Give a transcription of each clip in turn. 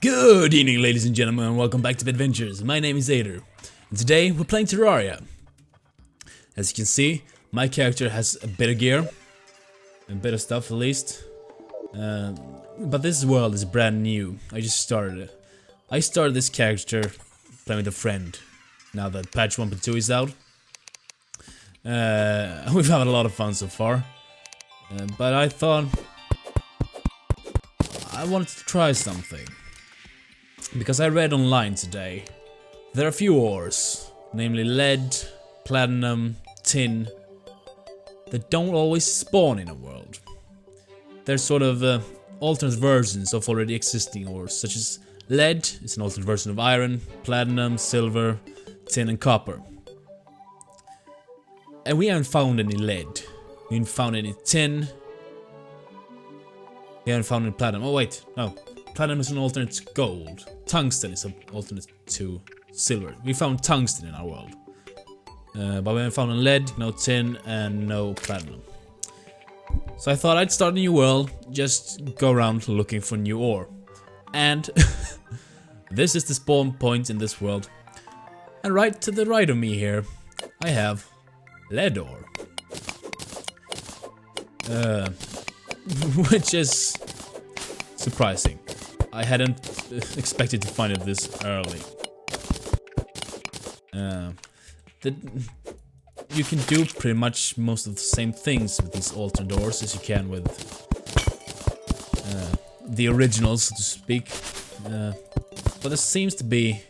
Good evening, ladies and gentlemen, and welcome back to Badventures. My name is Ader, and today we're playing Terraria. As you can see, my character has a bit of gear, a bit of stuff at least. But this world is brand new. I just started it. I started this character playing with a friend. Now that patch 1.2 is out, we've had a lot of fun so far. But I thought I wanted to try something. Because I read online today, there are a few ores, namely lead, platinum, tin, that don't always spawn in a world. They're sort of alternate versions of already existing ores, such as lead is an alternate version of iron, platinum, silver, tin and copper. And we haven't found any lead, we haven't found any tin, we haven't found any platinum. Oh wait, no. Platinum is an alternate to gold. Tungsten is an alternate to silver. We found tungsten in our world. But we haven't found any lead, no tin, and no platinum. So I thought I'd start a new world, just go around looking for new ore. And this is the spawn point in this world. And right to the right of me here, I have lead ore. Which is surprising. I hadn't expected to find it this early. You can do pretty much most of the same things with these alternate ores as you can with the originals, so to speak. But there seems to be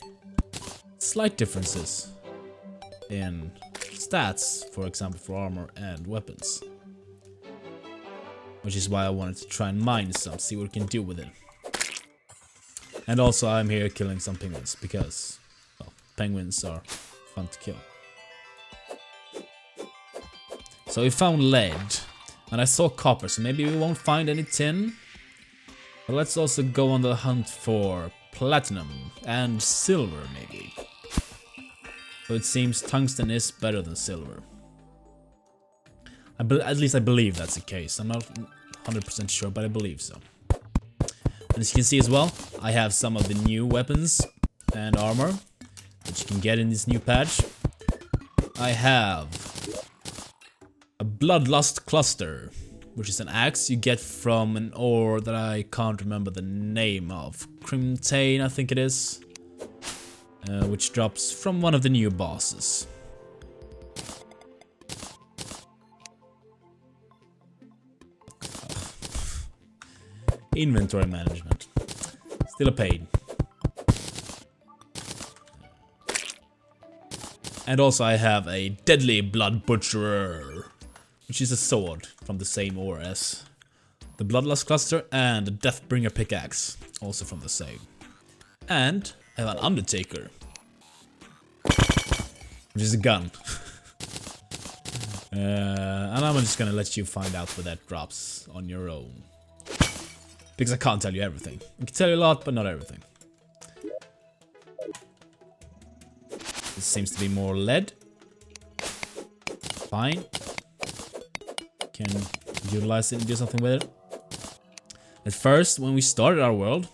slight differences in stats, for example, for armor and weapons. Which is why I wanted to try and mine some, see what we can do with it. And also I'm here killing some penguins, because, well, penguins are fun to kill. So we found lead, and I saw copper, so maybe we won't find any tin. But let's also go on the hunt for platinum and silver, maybe. So it seems tungsten is better than silver. At least I believe that's the case. I'm not 100% sure, but I believe so. And as you can see as well, I have some of the new weapons and armor that you can get in this new patch. I have a bloodlust cluster, which is an axe you get from an ore that I can't remember the name of. Crimtane, I think it is. Which drops from one of the new bosses. Inventory management. Still a pain. And also I have a deadly blood butcherer, which is a sword from the same ore as the bloodlust cluster, and a deathbringer pickaxe, also from the same. And I have an undertaker, which is a gun. And I'm just gonna let you find out where that drops on your own. Because I can't tell you everything. I can tell you a lot, but not everything. This seems to be more lead. Fine. Can utilize it and do something with it. At first, when we started our world,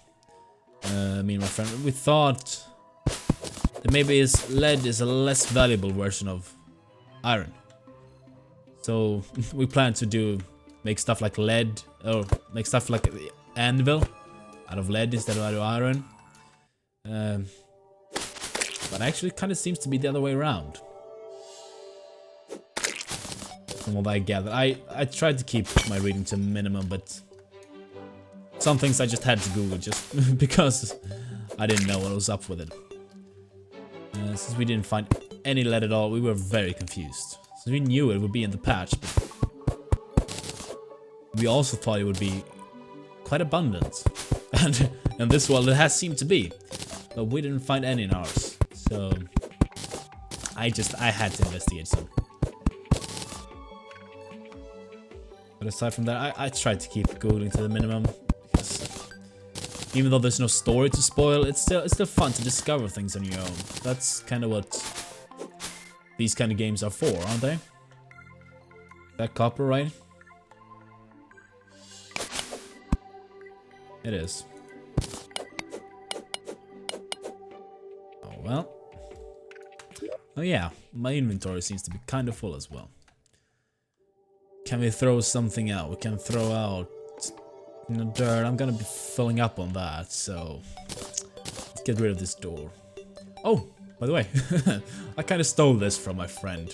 me and my friend, we thought that maybe lead is a less valuable version of iron. So we planned to make stuff like lead, or make stuff like anvil out of lead instead of out of iron. But actually it kind of seems to be the other way around. From what I gathered. I tried to keep my reading to a minimum, but some things I just had to Google just because I didn't know what was up with it. Since we didn't find any lead at all, we were very confused. So we knew it would be in the patch, but we also thought it would be quite abundant. And in this world it has seemed to be. But we didn't find any in ours. So I had to investigate some. But aside from that, I tried to keep Googling to the minimum. Because even though there's no story to spoil, it's still fun to discover things on your own. That's kind of what these kind of games are for, aren't they? That copper, right? It is. well. Oh yeah, my inventory seems to be kind of full as well. Can we throw something out? We can throw out dirt. I'm gonna be filling up on that, so let's get rid of this door. Oh, by the way, I kind of stole this from my friend.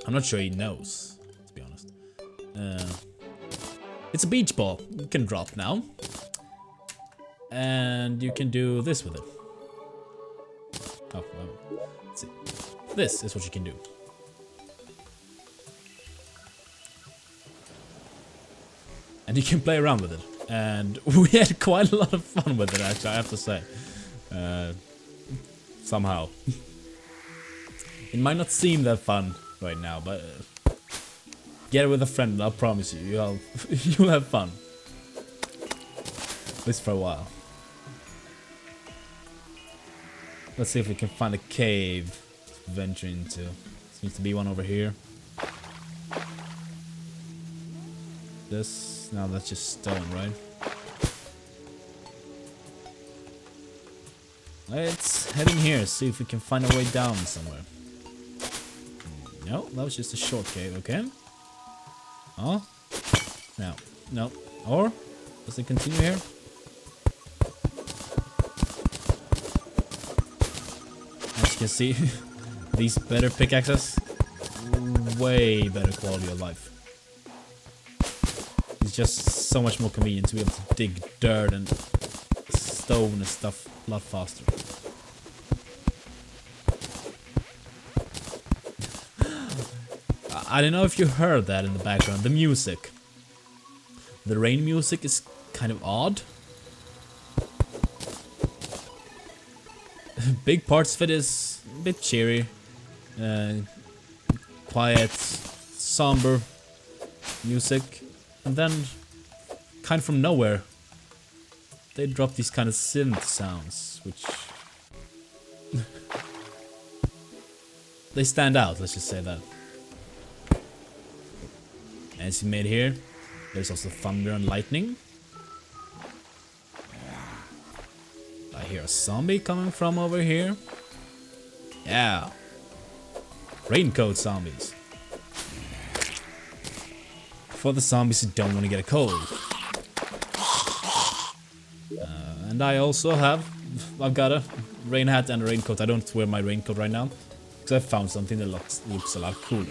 I'm not sure he knows, to be honest. It's a beach ball. You can drop now. And you can do this with it. Oh, well, let's see. This is what you can do. And you can play around with it. And we had quite a lot of fun with it, actually, I have to say. Somehow. It might not seem that fun right now, but get it with a friend and I'll promise you, you'll have fun. At least for a while. Let's see if we can find a cave to venture into. Seems to be one over here. This, no, that's just stone, right? Let's head in here, see if we can find a way down somewhere. No, that was just a short cave, okay. Oh, no, no. Or, does it continue here? As you can see, these better pickaxes, way better quality of life. It's just so much more convenient to be able to dig dirt and stone and stuff a lot faster. I don't know if you heard that in the background, the music. The rain music is kind of odd. Big parts of it is a bit cheery, quiet, somber music, and then kind of from nowhere they drop these kind of synth sounds, which they stand out, let's just say that. As you made here, there's also thunder and lightning. I hear a zombie coming from over here. Yeah. Raincoat zombies. For the zombies who don't want to get a cold. And I also I've got a rain hat and a raincoat. I don't wear my raincoat right now, because I found something that looks a lot cooler.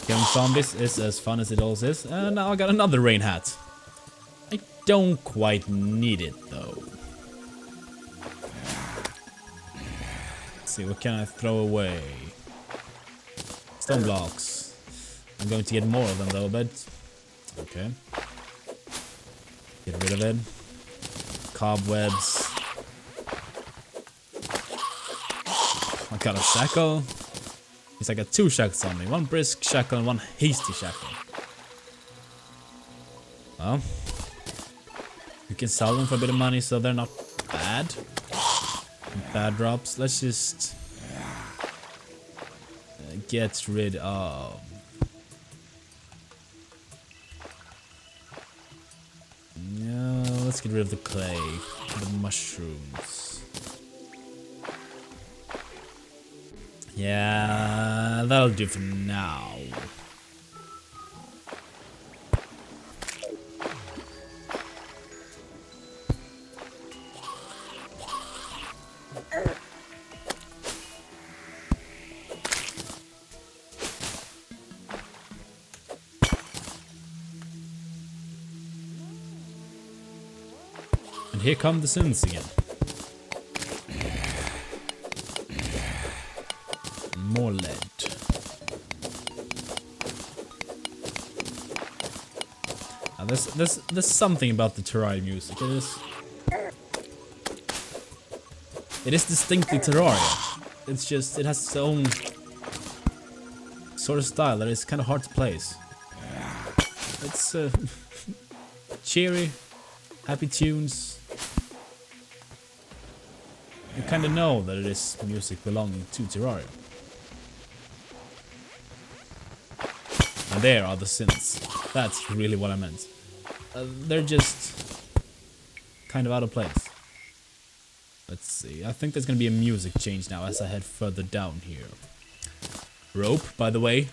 Killing zombies is as fun as it always is, and now I got another rain hat. I don't quite need it though. Let's see, what can I throw away? Stone blocks. I'm going to get more of them though, but okay. Get rid of it. Cobwebs. I got a shackle. It's like a 2 shackles on me. 1 brisk shackle and 1 hasty shackle. Well, you can sell them for a bit of money, so they're not bad. Bad drops. Let's just get rid of. No, let's get rid of the clay, the mushrooms. Yeah, that'll do for now. And here come the sins again. More lead. Now there's something about the Terraria music. It is distinctly Terraria. It's just, it has its own sort of style that is kind of hard to place. It's cheery, happy tunes. You kind of know that it is music belonging to Terraria. And there are the synths. That's really what I meant. They're just kind of out of place. Let's see. I think there's gonna be a music change now as I head further down here. Rope, by the way.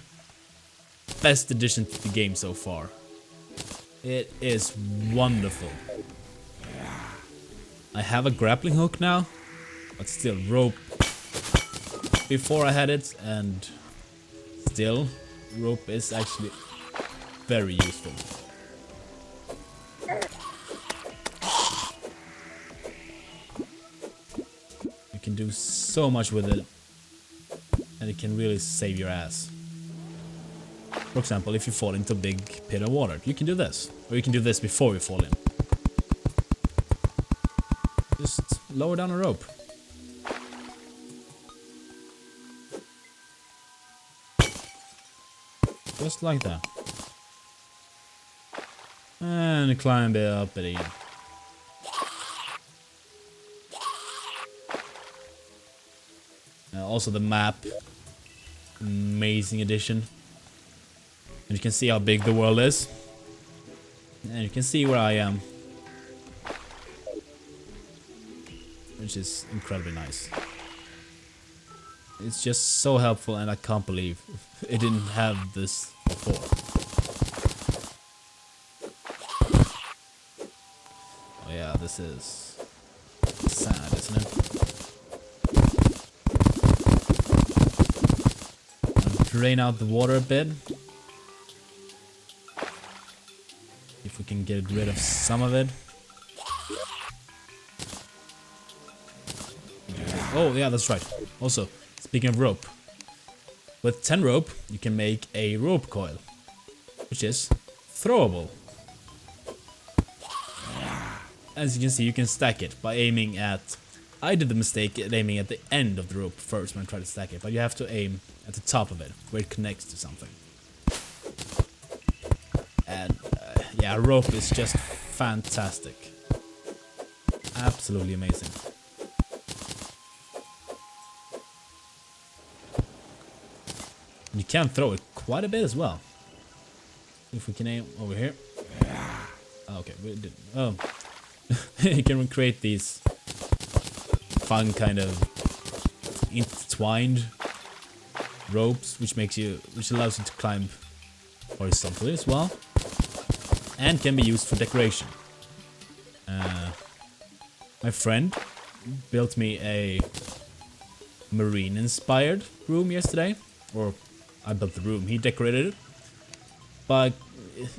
Best addition to the game so far. It is wonderful. I have a grappling hook now, but still rope. Before I had it, and still rope is actually very useful. You can do so much with it, and it can really save your ass. For example, if you fall into a big pit of water, you can do this. Or you can do this before you fall in. Just lower down a rope. Just like that. And climb it up it again. Also the map. Amazing addition. And you can see how big the world is. And you can see where I am. Which is incredibly nice. It's just so helpful, and I can't believe it didn't have this before. Oh yeah, this is sad, isn't it? I'll drain out the water a bit. If we can get rid of some of it. Oh yeah, that's right. Also, speaking of rope, with 10 rope, you can make a rope coil, which is throwable. As you can see, you can stack it by aiming at... I did the mistake at aiming at the end of the rope first when I tried to stack it, but you have to aim at the top of it, where it connects to something. And yeah, rope is just fantastic. Absolutely amazing. You can throw it quite a bit as well. If we can aim over here. Okay, we didn't. Oh. You can create these fun kind of intertwined ropes, which allows you to climb horizontally as well. And can be used for decoration. My friend built me a marine-inspired room yesterday. Or I built the room, he decorated it by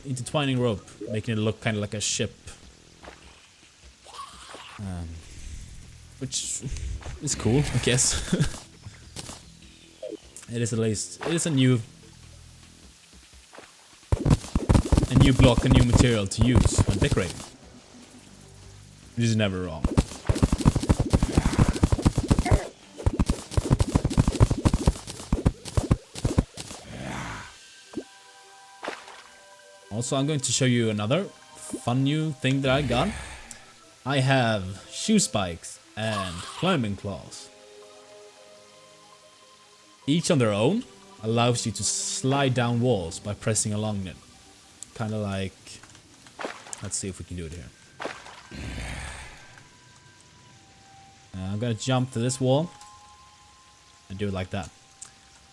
intertwining rope, making it look kind of like a ship. Which is cool, I guess. It is at least, it is a new block, a new material to use when decorating. Which is never wrong. Also, I'm going to show you another fun new thing that I got. I have shoe spikes and climbing claws. Each on their own allows you to slide down walls by pressing along it. Kind of like... Let's see if we can do it here. I'm gonna jump to this wall and do it like that.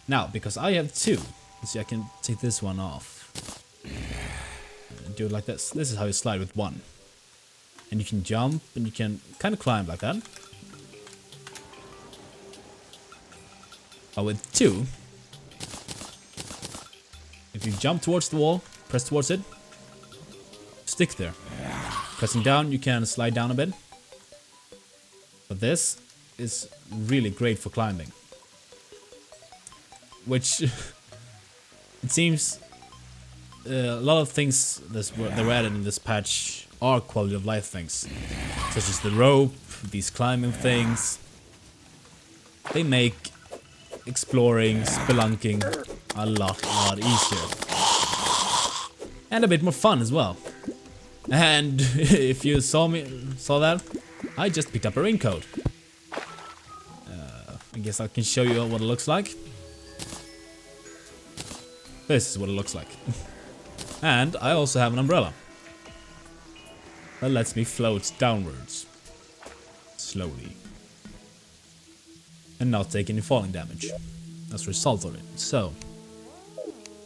Now, because I have two, let's see, I can take this one off. Do it like this. This is how you slide with one. And you can jump and you can kind of climb like that. But with two, if you jump towards the wall, press towards it, stick there. Pressing down, you can slide down a bit. But this is really great for climbing. Which it seems a lot of things that were added in this patch are quality of life things, such as the rope, these climbing things. They make exploring, spelunking a lot easier. And a bit more fun as well. And if you saw that, I just picked up a raincoat. I guess I can show you what it looks like. This is what it looks like. And I also have an umbrella that lets me float downwards slowly and not take any falling damage as a result of it. So,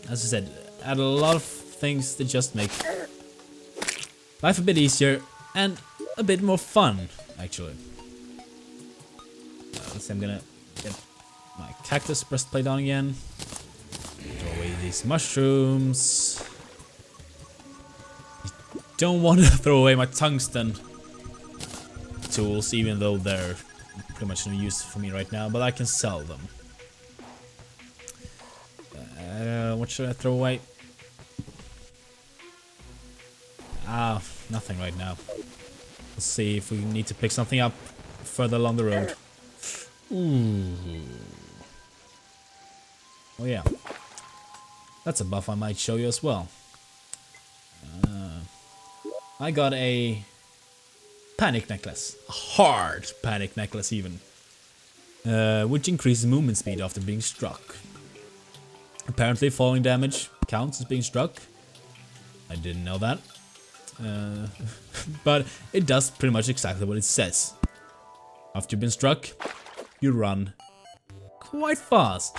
as I said, add a lot of things that just make life a bit easier and a bit more fun, actually. Let's see, I'm gonna get my cactus breastplate on again. Throw away these mushrooms. Don't want to throw away my tungsten tools, even though they're pretty much no use for me right now, but I can sell them. What should I throw away? Nothing right now. Let's see if we need to pick something up further along the road. Ooh. Oh yeah. That's a buff I might show you as well. I got a panic necklace. A hard panic necklace even. Which increases movement speed after being struck. Apparently falling damage counts as being struck. I didn't know that. But it does pretty much exactly what it says. After you've been struck, you run quite fast.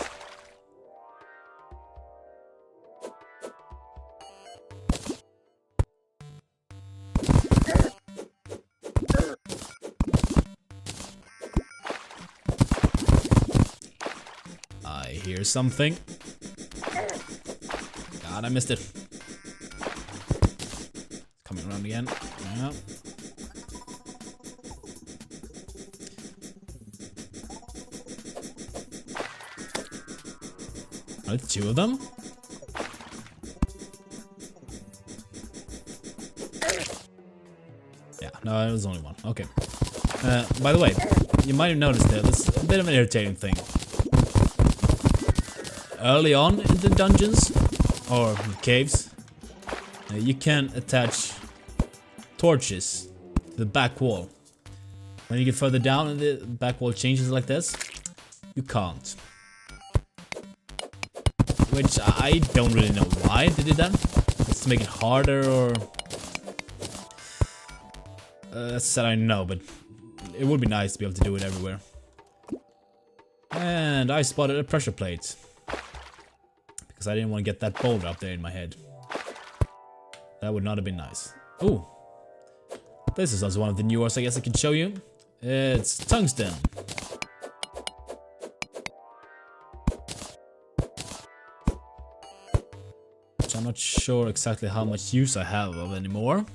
I hear something. God, I missed it. Coming around again. Yeah. Are there two of them? Yeah, no, it was only one. Okay. By the way, you might have noticed that there's a bit of an irritating thing. Early on in the dungeons, or caves, you can attach torches to the back wall. When you get further down and the back wall changes like this, you can't. Which I don't really know why they did that. It's to make it harder, or... that's said I know, but it would be nice to be able to do it everywhere. And I spotted a pressure plate. Because I didn't want to get that boulder up there in my head. That would not have been nice. Ooh. This is also one of the newest I guess I can show you. It's tungsten. Which I'm not sure exactly how much use I have of anymore.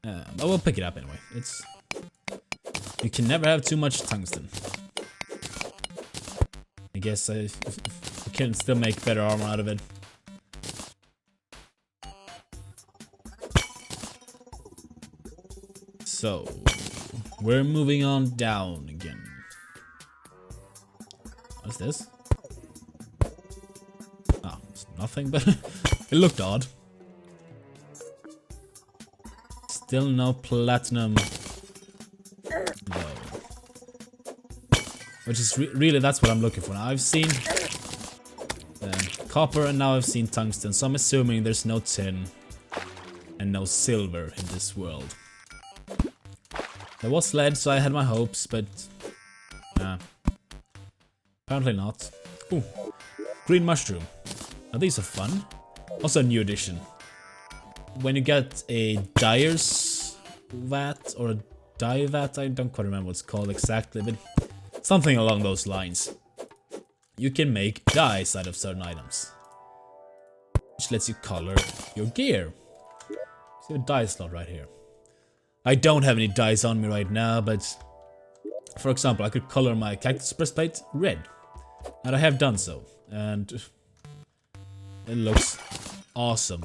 But we'll pick it up anyway. It's... You can never have too much tungsten. I guess I can still make better armor out of it. So, we're moving on down again. What's this? Oh, it's nothing, but it looked odd. Still no platinum, though. Which is really, that's what I'm looking for now. I've seen copper and now I've seen tungsten, so I'm assuming there's no tin and no silver in this world. There was lead, so I had my hopes, but apparently not. Ooh, green mushroom. Now these are fun. Also a new addition. When you get a dyer's vat or a dye vat, I don't quite remember what it's called exactly, but something along those lines. You can make dyes out of certain items, which lets you color your gear. See a dye slot right here. I don't have any dyes on me right now, but for example, I could color my cactus breastplate red, and I have done so, and it looks awesome.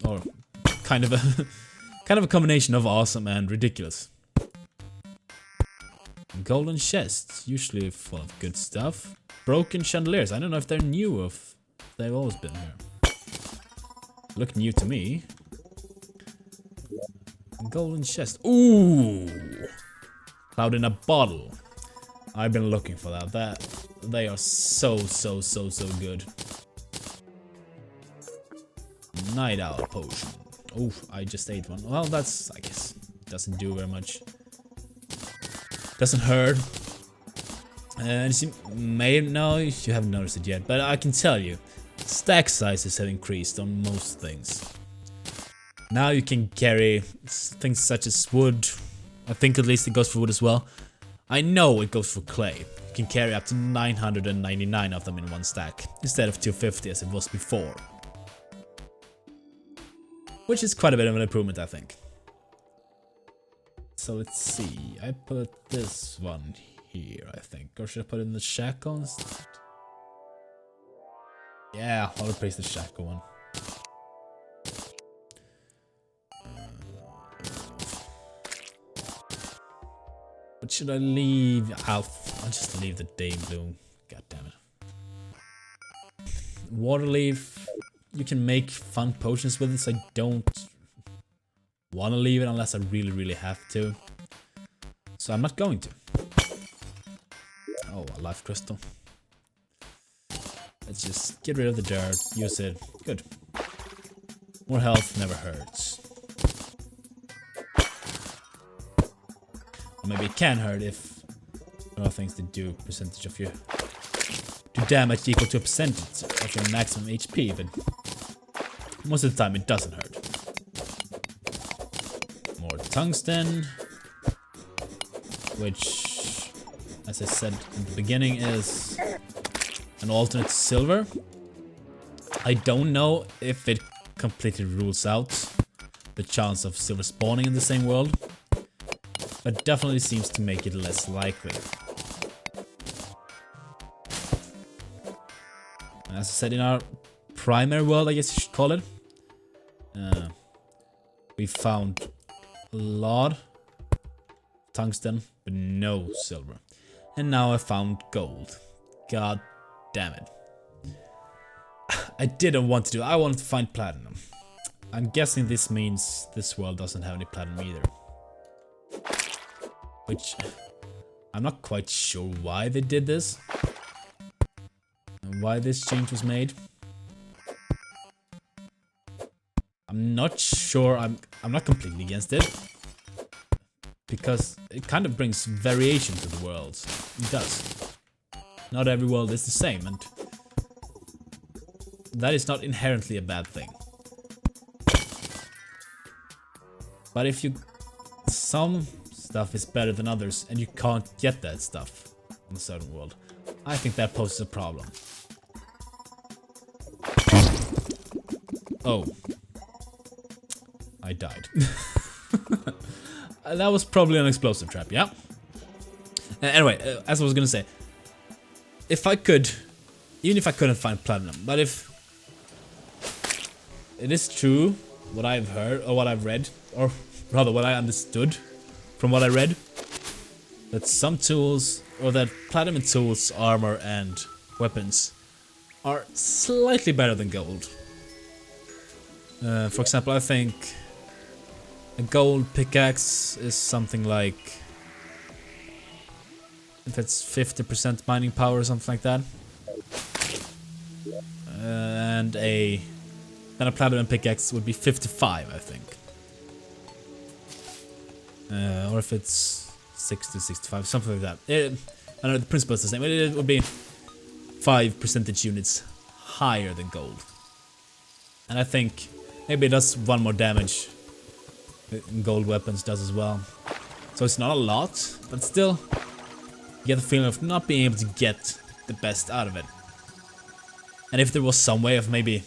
Or kind of a combination of awesome and ridiculous. Golden chests, usually full of good stuff. Broken chandeliers, I don't know if they're new or if they've always been here. Look new to me. Golden chest, ooh! Cloud in a bottle. I've been looking for that. They are so good. Night Owl Potion. Oh, I just ate one. Well, that's, I guess, doesn't do very much. Doesn't hurt. And you no, you haven't noticed it yet, but I can tell you, stack sizes have increased on most things. Now you can carry things such as wood. I think at least it goes for wood as well. I know it goes for clay. You can carry up to 999 of them in one stack, instead of 250 as it was before. Which is quite a bit of an improvement, I think. So let's see, I put this one here, I think. Or should I put it in the shackle instead? Yeah, I'll replace the shackle one. What should I leave? I'll just leave the day blue. God damn it. Water leaf. You can make fun potions with it, so I don't want to leave it unless I really have to. So I'm not going to. Oh, a life crystal. Let's just get rid of the dirt, use it. Good. More health never hurts. Or maybe it can hurt if there are things that do percentage of your do damage equal to a percentage of your maximum HP, but most of the time it doesn't hurt. More tungsten, which, as I said in the beginning, is an alternate to silver. I don't know if it completely rules out the chance of silver spawning in the same world, but definitely seems to make it less likely. As I said, in our primary world, I guess you should call it, we found a lot of tungsten, but no silver. And now I found gold. God damn it. I didn't want to do it. I wanted to find platinum. I'm guessing this means this world doesn't have any platinum either. Which, I'm not quite sure why they did this. And why this change was made. I'm not sure, I'm not completely against it. Because it kind of brings variation to the worlds. It does. Not every world is the same, and that is not inherently a bad thing. But if you... some stuff is better than others, and you can't get that stuff in a certain world, I think that poses a problem. Oh. I died. That was probably an explosive trap, yeah? Anyway, as I was gonna say, if I could, even if I couldn't find platinum, but if it is true what I've heard, or what I've read, or rather what I understood from what I read, that some tools, or that platinum tools, armor, and weapons are slightly better than gold. For example, I think a gold pickaxe is something like, if it's 50% mining power or something like that, and then a platinum pickaxe would be 55, I think. Or if it's 60, 65, something like that. I don't know, the principle is the same. It would be 5 percentage units higher than gold. And I think maybe it does 1 more damage. Gold weapons does as well. So it's not a lot, but still, you get the feeling of not being able to get the best out of it. And if there was some way of maybe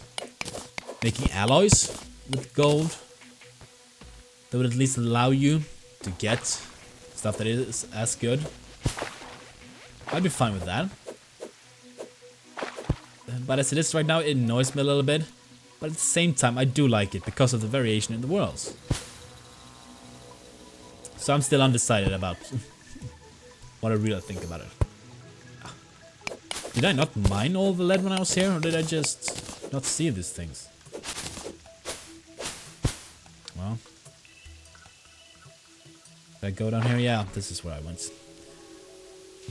making alloys with gold, that would at least allow you to get stuff that is as good, I'd be fine with that. But as it is right now, it annoys me a little bit. But at the same time, I do like it because of the variation in the worlds. So I'm still undecided about what I really think about it. Did I not mine all the lead when I was here, or did I just not see these things? Well, did I go down here? Yeah, this is where I went.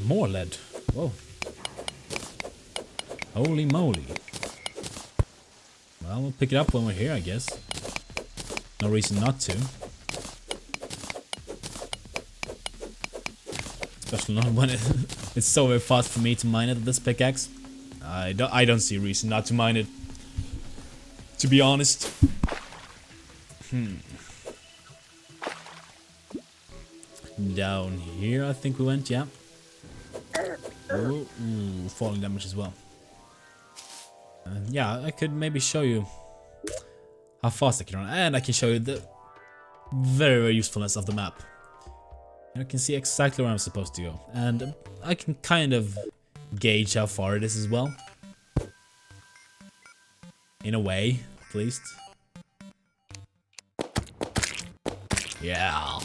More lead. Whoa. Holy moly. Well, we'll pick it up when we're here, I guess. No reason not to. Especially not when it's so very fast for me to mine it with this pickaxe. I don't see a reason not to mine it. To be honest. Down here, I think we went, yeah. Ooh, falling damage as well. Yeah, I could maybe show you how fast I can run, and I can show you the very, very usefulness of the map. And I can see exactly where I'm supposed to go, and I can kind of gauge how far it is as well. In a way, at least. Yeah.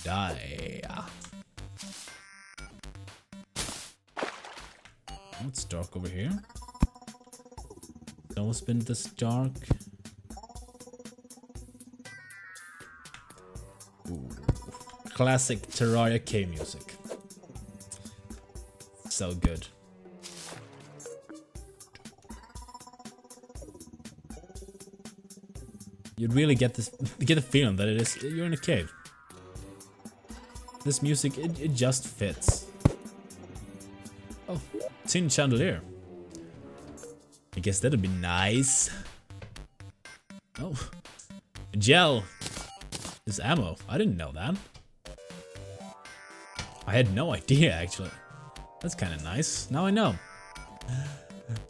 Die. Oh, it's dark over here. It's almost been this dark. Ooh. Classic Terraria K music. So good. You'd really get the feeling that you're in a cave. This music, it just fits. Oh, tin chandelier. I guess that'd be nice. Oh, gel. This ammo. I didn't know that. I had no idea, actually. That's kind of nice. Now I know.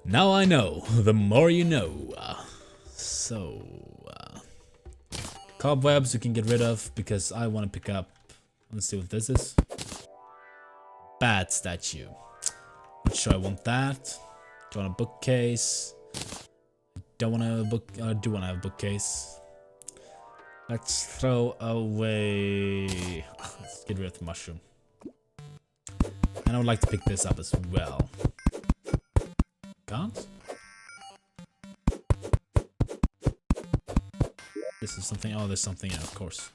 Now I know. The more you know. Cobwebs you can get rid of because I want to pick up. Let's see what this is. Bat statue. Not sure I want that. Do I want a bookcase? Don't want a book. I do want to have a bookcase. Let's throw away. Let's get rid of the mushroom. And I would like to pick this up as well. Can't? This is something. Oh, there's something in it, of course.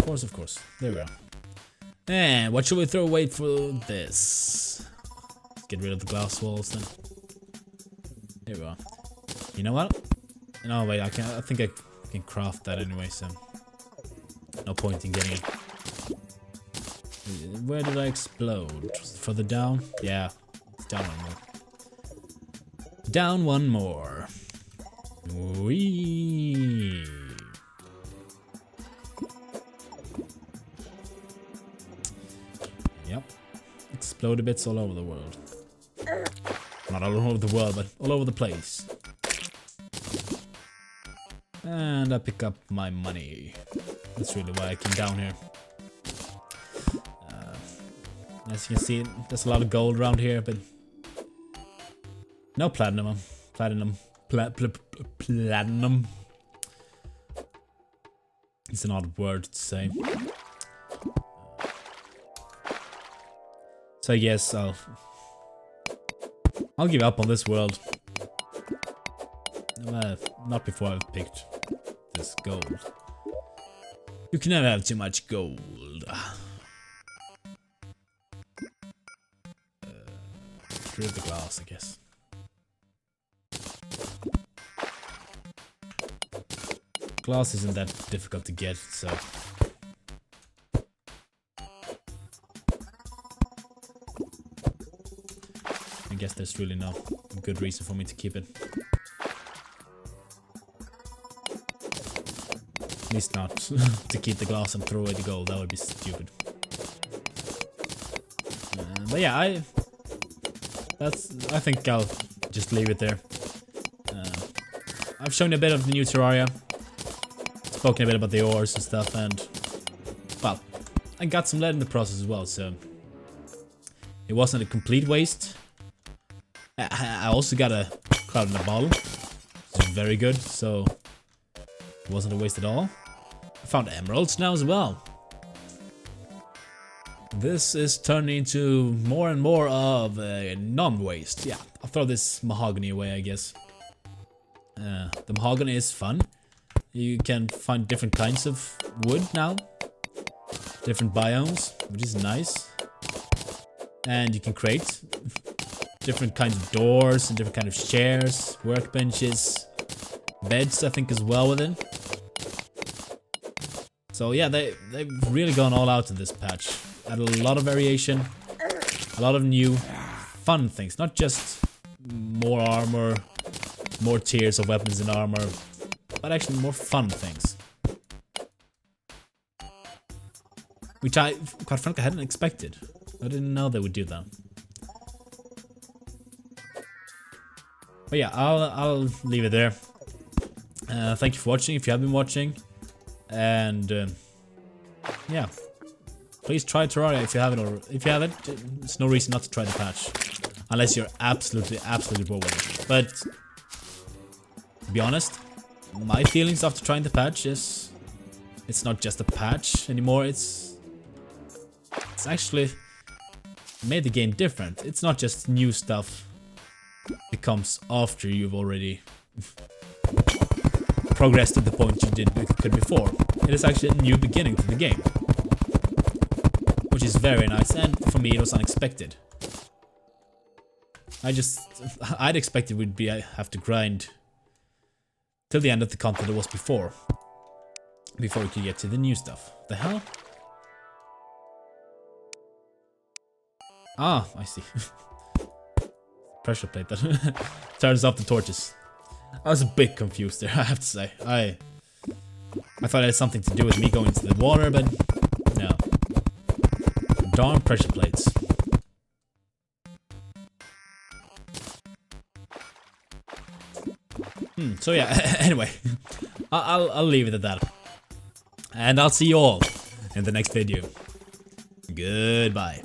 Of course. There we go. And what should we throw away for this? Let's get rid of the glass walls then. There we go. You know what? No, wait. I think I can craft that anyway. So no point in getting it. Where did I explode? Further down? Yeah. It's down one more. Down one more. Whee. Yep. Explode bits all over the world. Not all over the world, but all over the place. And I pick up my money. That's really why I came down here. As you can see, there's a lot of gold around here, but no platinum. Platinum. It's an odd word to say. So I guess I'll give up on this world. Not before I've picked this gold. You can never have too much gold. Rid of the glass, I guess. Glass isn't that difficult to get, so. I guess there's really no good reason for me to keep it. At least not to keep the glass and throw away the gold, that would be stupid. But yeah, I think I'll just leave it there. I've shown you a bit of the new Terraria. Spoken a bit about the ores and stuff, and well, I got some lead in the process as well, so it wasn't a complete waste. I also got a cloud in a bottle, which is very good, so it wasn't a waste at all. I found emeralds now as well. This is turning into more and more of a non-waste. Yeah, I'll throw this mahogany away, I guess. The mahogany is fun. You can find different kinds of wood now. Different biomes, which is nice. And you can create different kinds of doors and different kinds of chairs, workbenches, beds, I think, as well within. So yeah, they've really gone all out in this patch. Added a lot of variation, a lot of new fun things, not just more armor, more tiers of weapons and armor, but actually more fun things. Which I, quite frankly, hadn't expected. I didn't know they would do that. But yeah, I'll leave it there. Thank you for watching, if you have been watching. And yeah, please try Terraria if you haven't, or if you haven't, there's no reason not to try the patch. Unless you're absolutely bored with it. But, to be honest, my feelings after trying the patch is, it's not just a patch anymore, it's actually made the game different. It's not just new stuff that comes after you've already progressed to the point you could before. It is actually a new beginning to the game, which is very nice, and for me it was unexpected. I'd expected I have to grind till the end of the content it was before we could get to the new stuff. The hell? Ah, I see. Pressure plate that turns off the torches. I was a bit confused there, I have to say. I thought it had something to do with me going into the water, but no. Darn pressure plates. So yeah, anyway, I'll leave it at that. And I'll see you all in the next video. Goodbye.